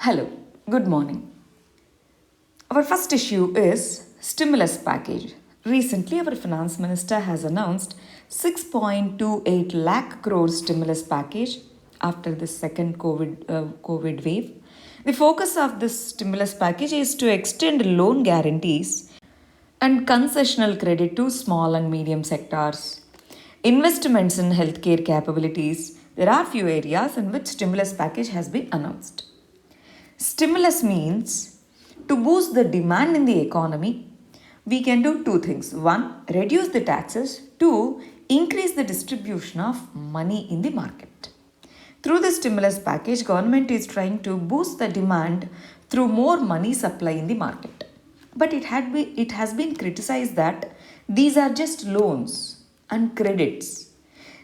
Hello, good morning. Our first issue is stimulus package. Recently, our finance minister has announced 6.28 lakh crore stimulus package after the second COVID wave. The focus of this stimulus package is to extend loan guarantees and concessional credit to small and medium sectors. Investments in healthcare capabilities. There are few areas in which stimulus package has been announced. Stimulus means to boost the demand in the economy, we can do two things. One, reduce the taxes. Two, increase the distribution of money in the market. Through the stimulus package, government is trying to boost the demand through more money supply in the market. But it has been criticized that these are just loans and credits.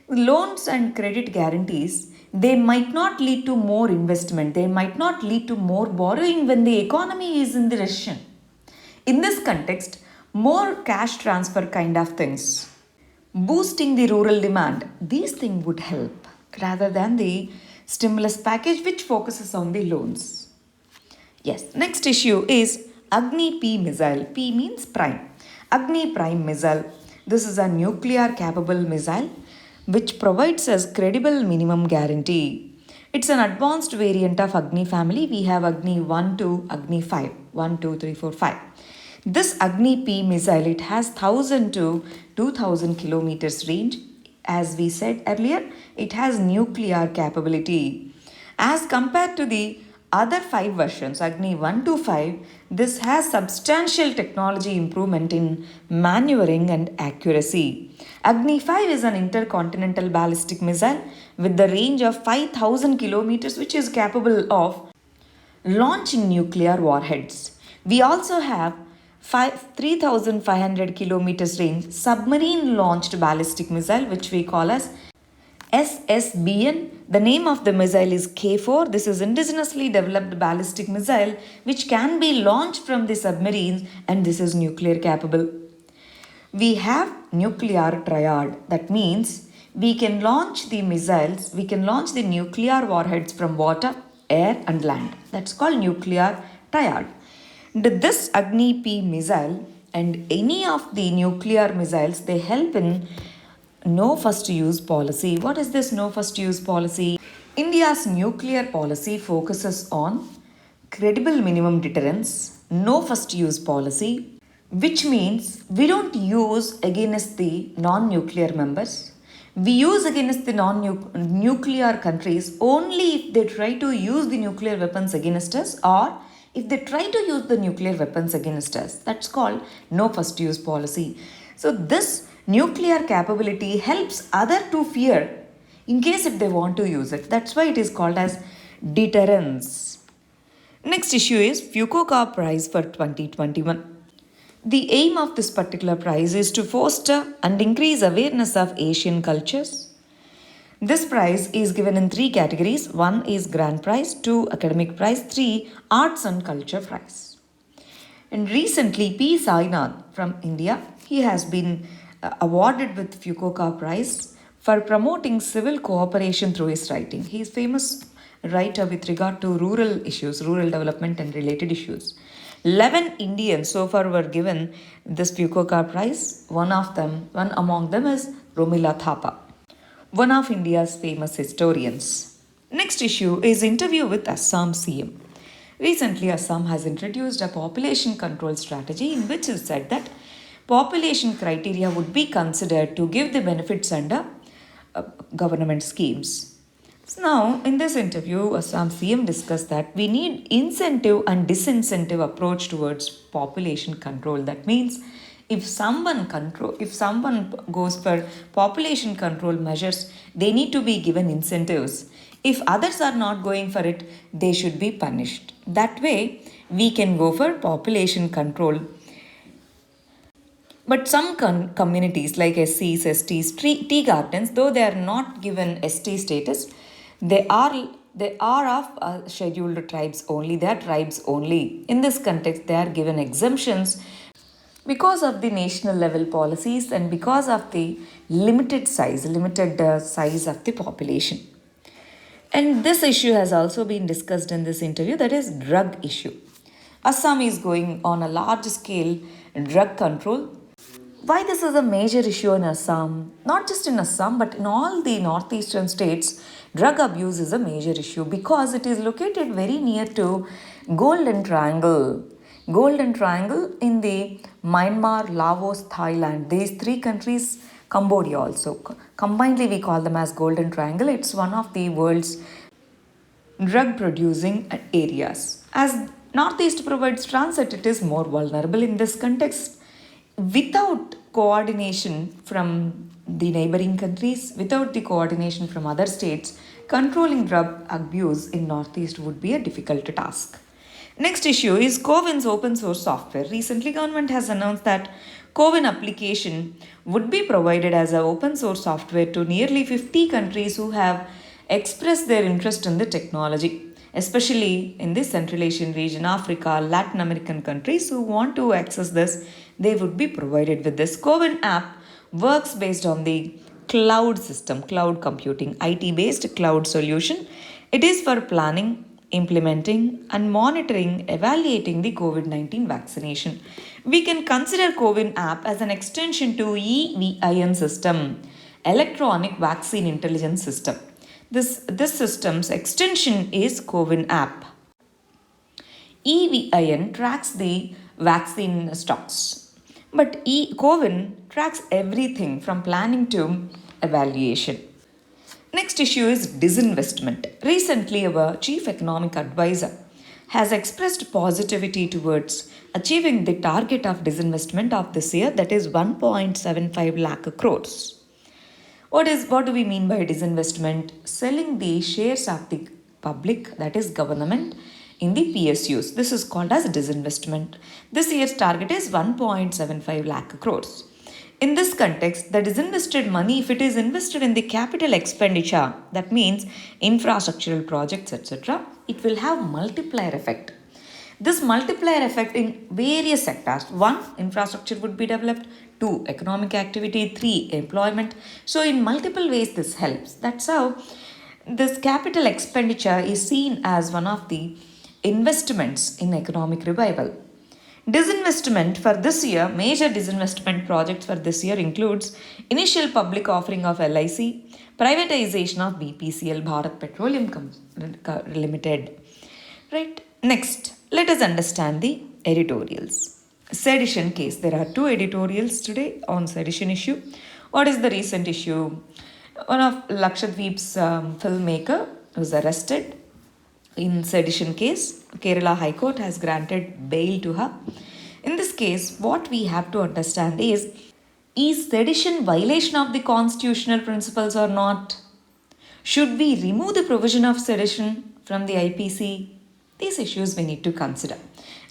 Loans and credit guarantees, they might not lead to more investment, they might not lead to more borrowing when the economy is in the recession. In this context, more cash transfer kind of things, boosting the rural demand, these things would help rather than the stimulus package which focuses on the loans. Yes, next issue is Agni P missile. P means prime. Agni Prime missile. This is a nuclear capable missile which provides us credible minimum guarantee. It's an advanced variant of Agni family. We have Agni 1 to Agni 5. 1, 2, 3, 4, 5. This Agni P missile, it has 1000 to 2000 kilometers range. As we said earlier, it has nuclear capability. As compared to the other 5 versions, Agni 1 to 5, this has substantial technology improvement in maneuvering and accuracy. Agni 5 is an intercontinental ballistic missile with the range of 5000 kilometers, which is capable of launching nuclear warheads. We also have 3500 kilometers range submarine launched ballistic missile, which we call as SSBN. The name of the missile is K4. This is indigenously developed ballistic missile which can be launched from the submarines, and this is nuclear capable. We have nuclear triad. That means we can launch the missiles, we can launch the nuclear warheads from water, air and land. That's called nuclear triad. This Agni P missile and any of the nuclear missiles, they help in no first use policy. What is this no first use policy? India's nuclear policy focuses on credible minimum deterrence, no first use policy, which means we don't use against the non-nuclear members. We use against the non-nuclear countries only if they try to use the nuclear weapons against us, or if they try to use the nuclear weapons against us. That's called no first use policy. So this nuclear capability helps other to fear in case if they want to use it. That's why it is called as deterrence. Next issue is Fukuoka Prize for 2021. The aim of this particular prize is to foster and increase awareness of Asian cultures. This prize is given in 3 categories. 1 is Grand Prize, 2 Academic Prize, 3 Arts and Culture Prize. And recently, P. Sainath from India, he has been awarded with Fukuoka Prize for promoting civil cooperation through his writing. He is famous writer with regard to rural issues, rural development and related issues. 11 Indians so far were given this Fukuoka Prize. One among them is Romila Thapa, one of India's famous historians. Next issue is interview with Assam CM. Recently, Assam has introduced a population control strategy in which it said that population criteria would be considered to give the benefits under government schemes. So now, in this interview, Assam CM discussed that we need incentive and disincentive approach towards population control. That means if someone goes for population control measures, they need to be given incentives. If others are not going for it, they should be punished. That way, we can go for population control. But some communities like SCs, STs, tea gardens, though they are not given ST status, they are of scheduled tribes only. They are tribes only. In this context, they are given exemptions because of the national level policies and because of the limited size of the population. And this issue has also been discussed in this interview, that is drug issue. Assam is going on a large scale drug control. Why this is a major issue in Assam? Not just in Assam, but in all the northeastern states, drug abuse is a major issue because it is located very near to Golden Triangle. Golden Triangle in the Myanmar, Laos, Thailand. These three countries, Cambodia also. Combinedly, we call them as Golden Triangle. It's one of the world's drug producing areas. As Northeast provides transit, it is more vulnerable in this context. Without coordination from the neighboring countries, without the coordination from other states, controlling drug abuse in Northeast would be a difficult task. Next issue is CoWIN's open source software. Recently, government has announced that CoWIN application would be provided as an open source software to nearly 50 countries who have expressed their interest in the technology, especially in the Central Asian region, Africa, Latin American countries who want to access this, they would be provided with this. CoWIN app works based on the cloud system, cloud computing, IT based cloud solution. It is for planning, implementing, and monitoring, evaluating the COVID 19 vaccination. We can consider CoWIN app as an extension to EVIN system, Electronic Vaccine Intelligence System. This system's extension is CoWIN app. EVIN tracks the vaccine stocks, but CoWIN tracks everything from planning to evaluation. Next issue is disinvestment. Recently, our chief economic advisor has expressed positivity towards achieving the target of disinvestment of this year, that is 1.75 lakh crores. What do we mean by disinvestment? Selling the shares of the public, that is government, in the PSUs. This is called as disinvestment. This year's target is 1.75 lakh crores. In this context, the disinvested money, if it is invested in the capital expenditure, that means infrastructural projects, etc., it will have multiplier effect. This multiplier effect in various sectors. 1. Infrastructure would be developed. 2. Economic activity. 3. Employment. So in multiple ways this helps. That's how this capital expenditure is seen as one of the investments in economic revival. Disinvestment for this year, major disinvestment projects for this year includes initial public offering of LIC, privatization of BPCL, Bharat Petroleum Limited. Right. Next, let us understand the editorials. Sedition case. There are two editorials today on sedition issue. What is the recent issue? One of Lakshadweep's filmmaker was arrested in sedition case. Kerala High Court has granted bail to her. In this case, what we have to understand is sedition violation of the constitutional principles or not? Should we remove the provision of sedition from the IPC? These issues we need to consider.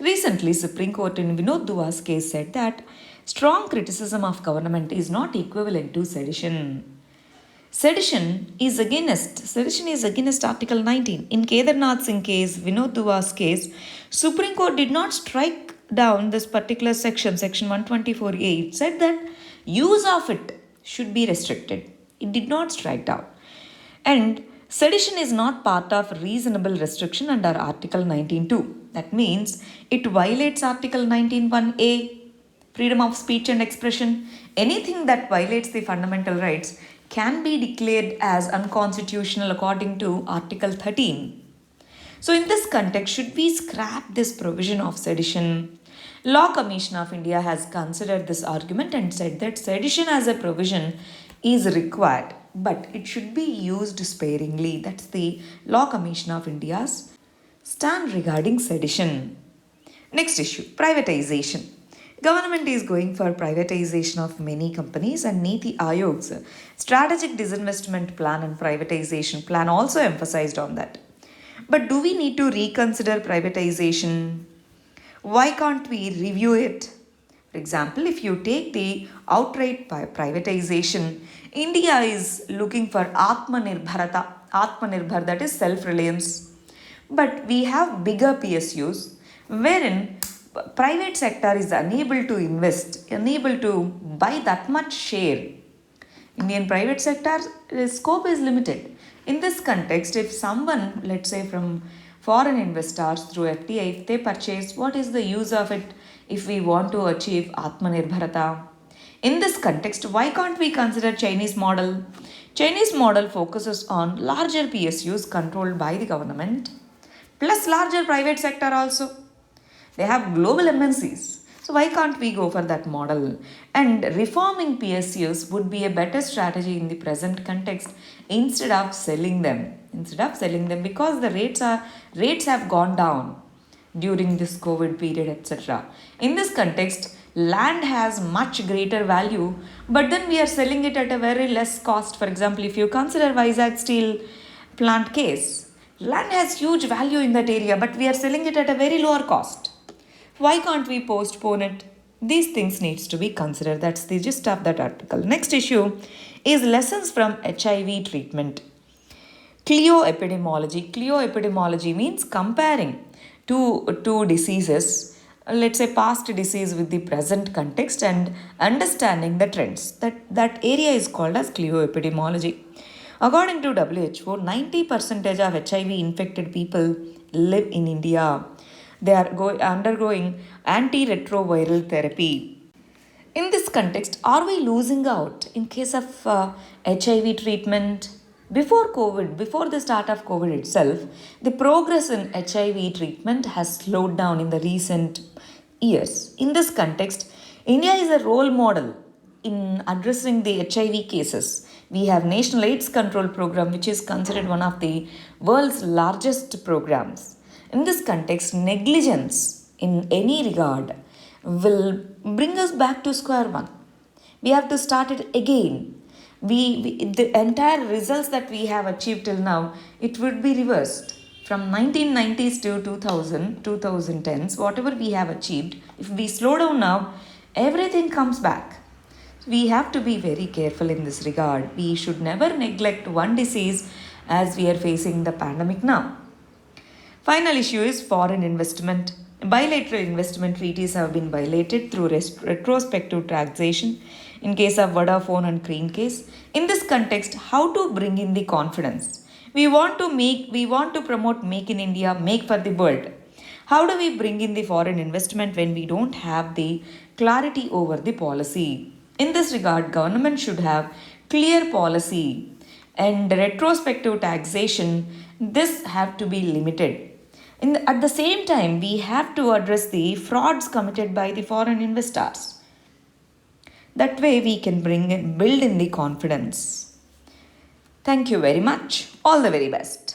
Recently, Supreme Court in Vinod Dua's case said that strong criticism of government is not equivalent to sedition. Sedition is against Article 19. In Kedarnath Singh case, Vinod Dua's case, Supreme Court did not strike down this particular section, section 124A. It said that use of it should be restricted. It did not strike down. And sedition is not part of reasonable restriction under Article 19.2. That means it violates Article 19.1A, freedom of speech and expression. Anything that violates the fundamental rights can be declared as unconstitutional according to Article 13. So in this context, should we scrap this provision of sedition? Law Commission of India has considered this argument and said that sedition as a provision is required, but it should be used sparingly. That's the Law Commission of India's stand regarding sedition. Next issue, privatization. Government is going for privatization of many companies, and Niti Ayog's strategic disinvestment plan and privatization plan also emphasized on that. But do we need to reconsider privatization? Why can't we review it? For example, if you take the outright privatization, India is looking for Atmanirbhar, that is self-reliance. But we have bigger PSUs wherein private sector is unable to invest, unable to buy that much share. Indian private sector scope is limited. In this context, if someone, let's say from foreign investors through FDI, if they purchase, what is the use of it if we want to achieve Atmanirbharata? In this context, why can't we consider Chinese model? Chinese model focuses on larger PSUs controlled by the government plus larger private sector also. They have global MNCs. So why can't we go for that model? And reforming PSUs would be a better strategy in the present context instead of selling them. Because the rates have gone down during this COVID period, etc. In this context, land has much greater value, but then we are selling it at a very less cost. For example, if you consider Vizag Steel plant case, land has huge value in that area, but we are selling it at a very lower cost. Why can't we postpone it? These things needs to be considered. That's the gist of that article. Next issue is lessons from HIV treatment. Clioepidemiology. Clioepidemiology means comparing two diseases, let's say past disease with the present context and understanding the trends. That area is called as clioepidemiology. According to WHO, 90% of HIV infected people live in India. They are undergoing antiretroviral therapy. In this context, are we losing out in case of HIV treatment? Before COVID, before the start of COVID itself, the progress in HIV treatment has slowed down in the recent years. In this context, India is a role model in addressing the HIV cases. We have National AIDS Control Program, which is considered one of the world's largest programs. In this context, negligence in any regard will bring us back to square one. We have to start it again. The entire results that we have achieved till now, it would be reversed. From 1990s to 2010s, whatever we have achieved, if we slow down now, everything comes back. We have to be very careful in this regard. We should never neglect one disease as we are facing the pandemic now. Final issue is foreign investment. Bilateral investment treaties have been violated through retrospective taxation in case of Vodafone and Crane case. In this context, how to bring in the confidence? We want to promote Make in India, Make for the World. How do we bring in the foreign investment when we don't have the clarity over the policy? In this regard, government should have clear policy and retrospective taxation. This have to be limited. At the same time, we have to address the frauds committed by the foreign investors. That way, we can build in the confidence. Thank you very much. All the very best.